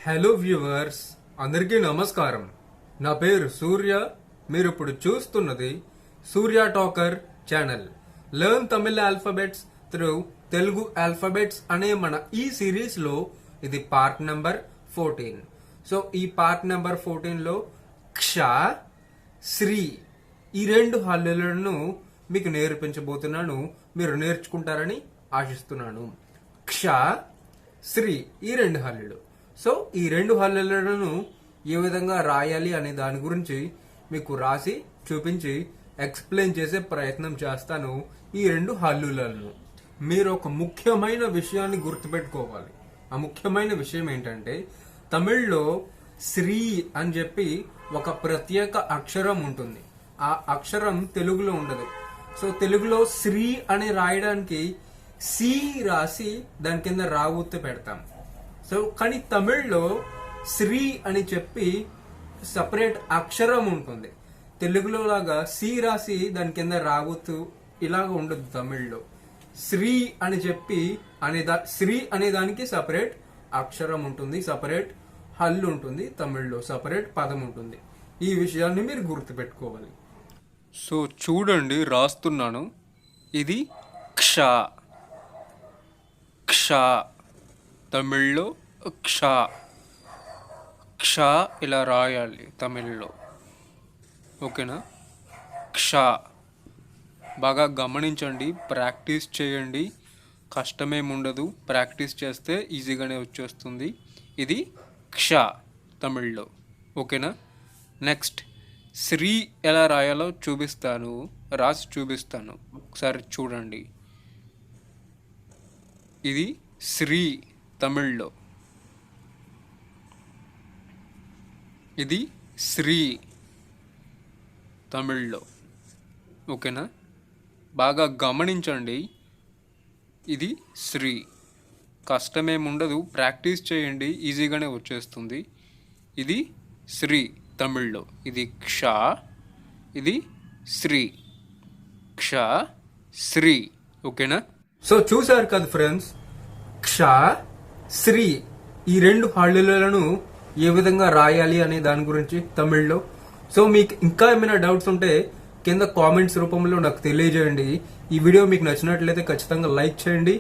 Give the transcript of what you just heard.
Hello viewers, అందరికీ నమస్కారం. నా పేరు సూర్య. మీరు ఇప్పుడు చూస్తున్నది సూర్య టాకర్ ఛానల్. లెర్న్ తమిళ ఆల్ఫాబెట్స్ త్రూ తెలుగు ఆల్ఫాబెట్స్ అనే మన ఈ సిరీస్ లో ఇది పార్ట్ నెంబర్ 14. సో ఈ పార్ట్ నెంబర్ 14 లో క్ష, శ్రీ ఈ రెండు హల్లులను మీకు నేర్పించబోతున్నాను. మీరు నేర్చుకుంటారని ఆశిస్తున్నాను. క్ష, శ్రీ ఈ రెండు హల్లులు. సో ఈ రెండు హల్లులను ఏ విధంగా రాయాలి అనే దాని గురించి మీకు రాసి చూపించి ఎక్స్ప్లెయిన్ చేసే ప్రయత్నం చేస్తాను. ఈ రెండు హల్లులను మీరు ఒక ముఖ్యమైన విషయాన్ని గుర్తుపెట్టుకోవాలి. ఆ ముఖ్యమైన విషయం ఏంటంటే, తమిళ్లో శ్రీ అని చెప్పి ఒక ప్రత్యేక అక్షరం ఉంటుంది. ఆ అక్షరం తెలుగులో ఉండదు. సో తెలుగులో శ్రీ అని రాయడానికి సి రాసి దాని కింద రావుత్తు పెడతాం. సో కానీ తమిళ్లో శ్రీ అని చెప్పి సపరేట్ అక్షరం ఉంటుంది. తెలుగులో లాగా సి రాసి దాని కింద రావుతూ ఇలాగ ఉండదు. తమిళ్లో శ్రీ అని చెప్పి శ్రీ అనే దానికి సపరేట్ అక్షరం ఉంటుంది, సపరేట్ హల్లు ఉంటుంది. తమిళ్లో సపరేట్ పదం ఉంటుంది. ఈ విషయాన్ని మీరు గుర్తుపెట్టుకోవాలి. సో చూడండి, రాస్తున్నాను. ఇది క్ష. క్ష తమిళ్లో క్ష. క్ష ఇలా రాయాలి తమిళ్లో. ఓకేనా? క్ష బాగా గమనించండి, ప్రాక్టీస్ చేయండి. కష్టమేముండదు, ప్రాక్టీస్ చేస్తే ఈజీగానే వచ్చేస్తుంది. ఇది క్ష తమిళ్లో. ఓకేనా? నెక్స్ట్ శ్రీ ఎలా రాయాలో చూపిస్తాను, రాసి చూపిస్తాను. ఒకసారి చూడండి. ఇది శ్రీ తమిళ్లో. ఇది శ్రీ తమిళ్లో. ఓకేనా? బాగా గమనించండి. ఇది శ్రీ. కష్టమేముండదు, ప్రాక్టీస్ చేయండి, ఈజీగానే వచ్చేస్తుంది. ఇది శ్రీ తమిళ్లో. ఇది క్ష, ఇది శ్రీ. క్ష, శ్రీ. ఓకేనా? సో చూసారు కదా ఫ్రెండ్స్, క్ష, శ్రీ ఈ రెండు హల్లులను ఏ విధంగా రాయాలి అనే దాని గురించి తమిళ్లో. సో మీకు ఇంకా ఏమైనా డౌట్స్ ఉంటే కింద కామెంట్స్ రూపంలో నాకు తెలియజేయండి. ఈ వీడియో మీకు నచ్చినట్లయితే ఖచ్చితంగా లైక్ చేయండి.